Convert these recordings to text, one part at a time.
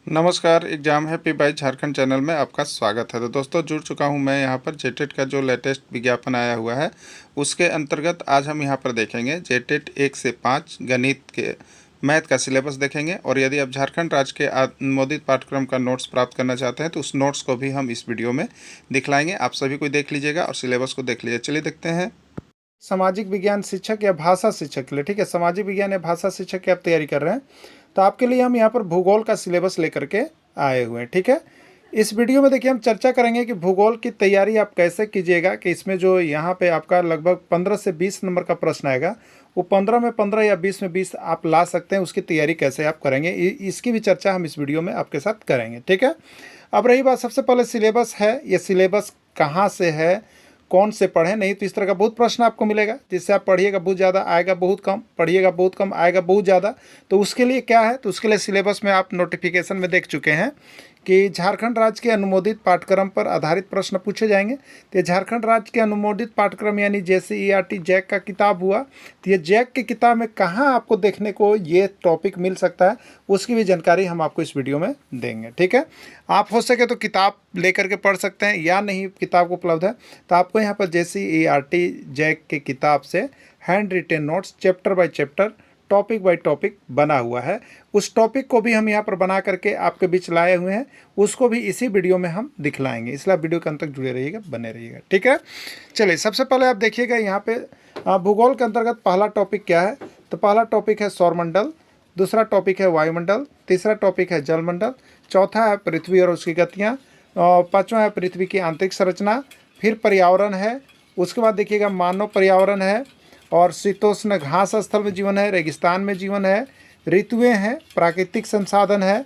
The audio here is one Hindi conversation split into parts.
नमस्कार, exam happy by Jharkhand channel में आपका स्वागत है। तो दोस्तों जुड़ चुका हूं मैं यहाँ पर जेटेट का जो लेटेस्ट विज्ञापन आया हुआ है उसके अंतर्गत आज हम यहाँ पर देखेंगे जेटेट 1 से 5 गणित के मैथ का सिलेबस देखेंगे। और यदि आप झारखंड राज्य के अनुमोदित पाठ्यक्रम का नोट्स प्राप्त करना चाहते हैं तो उस नोट्स को भी हम इस वीडियो में दिखलाएंगे। आप सभी को देख लीजिएगा और सिलेबस को देख लीजिए। चलिए देखते हैं। सामाजिक विज्ञान शिक्षक या भाषा शिक्षक के लिए, ठीक है, सामाजिक विज्ञान या भाषा शिक्षक की आप तैयारी कर रहे हैं तो आपके लिए हम यहाँ पर भूगोल का सिलेबस लेकर के आए हुए हैं। ठीक है, इस वीडियो में देखिए हम चर्चा करेंगे कि भूगोल की तैयारी आप कैसे कीजिएगा, कि इसमें जो यहाँ पे आपका लगभग 15 से 20 नंबर का प्रश्न आएगा वो 15 में 15 या 20 में 20 आप ला सकते हैं। उसकी तैयारी कैसे आप करेंगे इसकी भी चर्चा हम इस वीडियो में आपके साथ करेंगे। ठीक है, अब रही बात, सबसे पहले सिलेबस है, ये सिलेबस कहाँ से है, कौन से पढ़ें। नहीं तो इस तरह का बहुत प्रश्न आपको मिलेगा जिससे आप पढ़िएगा बहुत ज़्यादा आएगा बहुत कम, पढ़िएगा बहुत कम आएगा बहुत ज़्यादा। तो उसके लिए क्या है, तो उसके लिए सिलेबस में आप नोटिफिकेशन में देख चुके हैं कि झारखंड राज्य के अनुमोदित पाठ्यक्रम पर आधारित प्रश्न पूछे जाएंगे। तो झारखंड राज्य के अनुमोदित पाठ्यक्रम यानी जैसे ERT जैक का किताब हुआ, तो ये जैक की किताब में कहाँ आपको देखने को ये टॉपिक मिल सकता है उसकी भी जानकारी हम आपको इस वीडियो में देंगे। ठीक है, आप हो सके तो किताब लेकर के पढ़ सकते हैं, या नहीं किताब उपलब्ध है तो आपको यहाँ पर जैसे ERT जैक की किताब से hand retain notes chapter by chapter topic by topic बना हुआ है। उस टॉपिक को भी हम यहाँ पर बना करके आपके बीच लाए हुए हैं, उसको भी इसी वीडियो में हम दिखलाएंगे, इसलिए वीडियो के अंत तक जुड़े रहिएगा, बने रहिएगा। ठीक है, चलिए सबसे पहले आप देखिएगा यहाँ पे भूगोल के अंतर्गत पहला टॉपिक क्या है। तो पहला टॉपिक है सौरमंडल, दूसरा टॉपिक है वायुमंडल, तीसरा टॉपिक है जलमंडल, चौथा है पृथ्वी और उसकी गतियाँ, पाँचवा है पृथ्वी की आंतरिक संरचना, फिर पर्यावरण है, उसके बाद देखिएगा मानव पर्यावरण है, और शीतोष्ण घास स्थल में जीवन है, रेगिस्तान में जीवन है, ऋतुएं हैं, प्राकृतिक संसाधन है,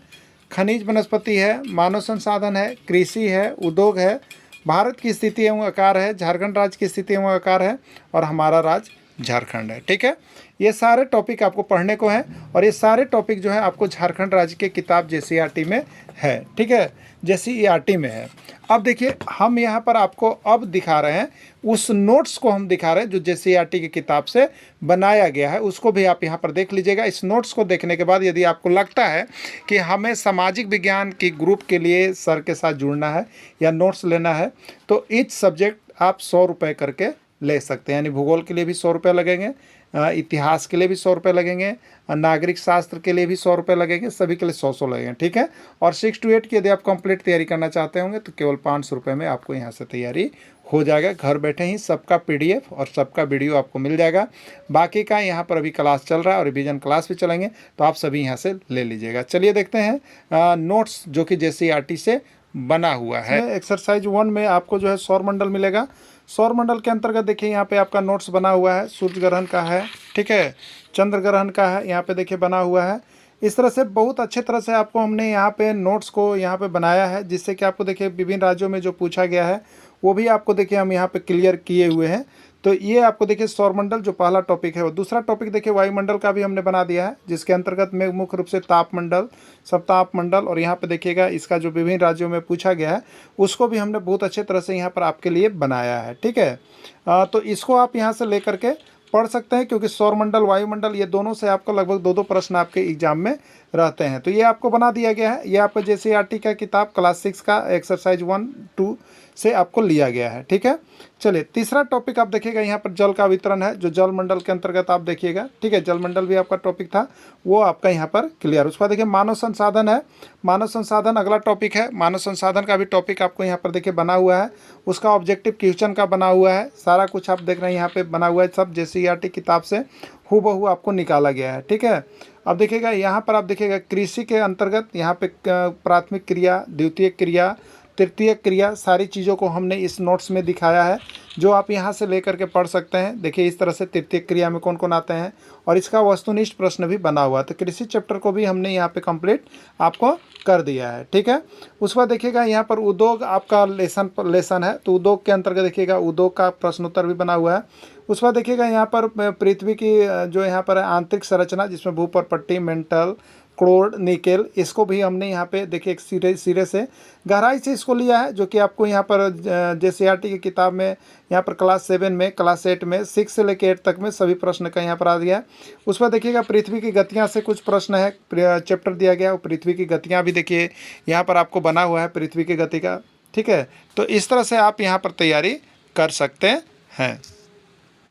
खनिज वनस्पति है, मानव संसाधन है, कृषि है, उद्योग है, भारत की स्थिति एवं आकार है, झारखंड राज्य की स्थिति एवं आकार है, और हमारा राज्य झारखंड है। ठीक है, ये सारे टॉपिक आपको पढ़ने को हैं और ये सारे टॉपिक जो है आपको झारखंड राज्य के किताब JCERT में है। ठीक है, JCERT में है। अब देखिए हम यहाँ पर आपको अब दिखा रहे हैं उस नोट्स को, हम दिखा रहे हैं जो JCERT की किताब से बनाया गया है, उसको भी आप यहाँ पर देख लीजिएगा। इस नोट्स को देखने के बाद यदि आपको लगता है कि हमें सामाजिक विज्ञान की ग्रुप के लिए सर के साथ जुड़ना है या नोट्स लेना है तो ईच सब्जेक्ट आप 100 रुपये करके ले सकते हैं। यानी भूगोल के लिए भी 100 रुपये लगेंगे, इतिहास के लिए भी 100 रुपये लगेंगे, नागरिक शास्त्र के लिए भी 100 रुपये लगेंगे, सभी के लिए 100 लगेंगे। ठीक है, और 6 to 8 की यदि आप कंप्लीट तैयारी करना चाहते होंगे तो केवल 500 रुपये में आपको यहाँ से तैयारी हो जाएगा। घर बैठे ही सबका PDF और सबका वीडियो आपको मिल जाएगा। बाकी का यहाँ पर अभी क्लास चल रहा है और रिवीजन क्लास भी चलेंगे तो आप सभी यहाँ से ले लीजिएगा। चलिए देखते हैं नोट्स जो कि JCERT से बना हुआ है। एक्सरसाइज 1 में आपको जो है सौरमंडल मिलेगा। सौरमंडल के अंतर्गत देखिए यहाँ पे आपका नोट्स बना हुआ है, सूर्य ग्रहण का है, ठीक है, चंद्र ग्रहण का है, यहाँ पे देखिए बना हुआ है। इस तरह से बहुत अच्छे तरह से आपको हमने यहाँ पे नोट्स को यहाँ पे बनाया है, जिससे कि आपको देखिए विभिन्न राज्यों में जो पूछा गया है वो भी आपको देखिए हम यहाँ पे क्लियर किए हुए हैं। तो ये आपको देखिए सौरमंडल जो पहला टॉपिक है वो, दूसरा टॉपिक देखिए वायुमंडल का भी हमने बना दिया है, जिसके अंतर्गत में मुख्य रूप से तापमंडल, सबतापमंडल, और यहाँ पे देखिएगा इसका जो विभिन्न राज्यों में पूछा गया है उसको भी हमने बहुत अच्छे तरह से यहाँ पर आपके लिए बनाया है। ठीक है, तो इसको आप यहाँ से ले करके पढ़ सकते हैं, क्योंकि सौरमंडल वायुमंडल ये दोनों से आपको लगभग 2-2 प्रश्न आपके एग्जाम में रहते हैं। तो ये आपको बना दिया गया है, ये आपका JCERT का किताब क्लास 6 का एक्सरसाइज 1-2 से आपको लिया गया है। ठीक है, चलिए तीसरा टॉपिक आप देखिएगा यहाँ पर जल का वितरण है, जो जल मंडल के अंतर्गत आप देखिएगा। ठीक है, जल मंडल भी आपका टॉपिक था, वो आपका यहाँ पर क्लियर। उसके बाद देखिए मानव संसाधन है, मानव संसाधन अगला टॉपिक है। मानव संसाधन का भी टॉपिक आपको यहाँ पर देखिए बना हुआ है, उसका ऑब्जेक्टिव क्वेश्चन का बना हुआ है, सारा कुछ आप देख रहे हैं यहाँ पे बना हुआ है, सब JCERT किताब से हूबहू आपको निकाला गया है। ठीक है, अब देखिएगा यहाँ पर आप देखिएगा कृषि के अंतर्गत यहाँ पे प्राथमिक क्रिया, द्वितीयक क्रिया, तृतीय क्रिया, सारी चीज़ों को हमने इस नोट्स में दिखाया है, जो आप यहाँ से लेकर के पढ़ सकते हैं। देखिए इस तरह से तृतीय क्रिया में कौन कौन आते हैं और इसका वस्तुनिष्ठ प्रश्न भी बना हुआ है। तो कृषि चैप्टर को भी हमने यहाँ पे कंप्लीट आपको कर दिया है। ठीक है, उसके बाद देखिएगा यहाँ पर उद्योग आपका लेसन है, तो उद्योग के अंतर्गत देखिएगा उद्योग का प्रश्न उत्तर भी बना हुआ है। उसके बाद देखिएगा यहाँ पर पृथ्वी की जो यहाँ पर आंतरिक संरचना, जिसमें भूपर पट्टी, मेंटल, क्लोर्ड निकेल, इसको भी हमने यहाँ पे देखिए एक सिरे से गहराई से इसको लिया है, जो कि आपको यहाँ पर JCERT की किताब में यहाँ पर क्लास 7 में, क्लास 8 में 6 से लेकर 8 तक में सभी प्रश्न का यहाँ पर आ गया है। उस पर देखिएगा पृथ्वी की गतियाँ से कुछ प्रश्न है, चैप्टर दिया गया है, पृथ्वी की गतियाँ भी देखिए यहाँ पर आपको बना हुआ है पृथ्वी की गति का। ठीक है, तो इस तरह से आप यहाँ पर तैयारी कर सकते हैं।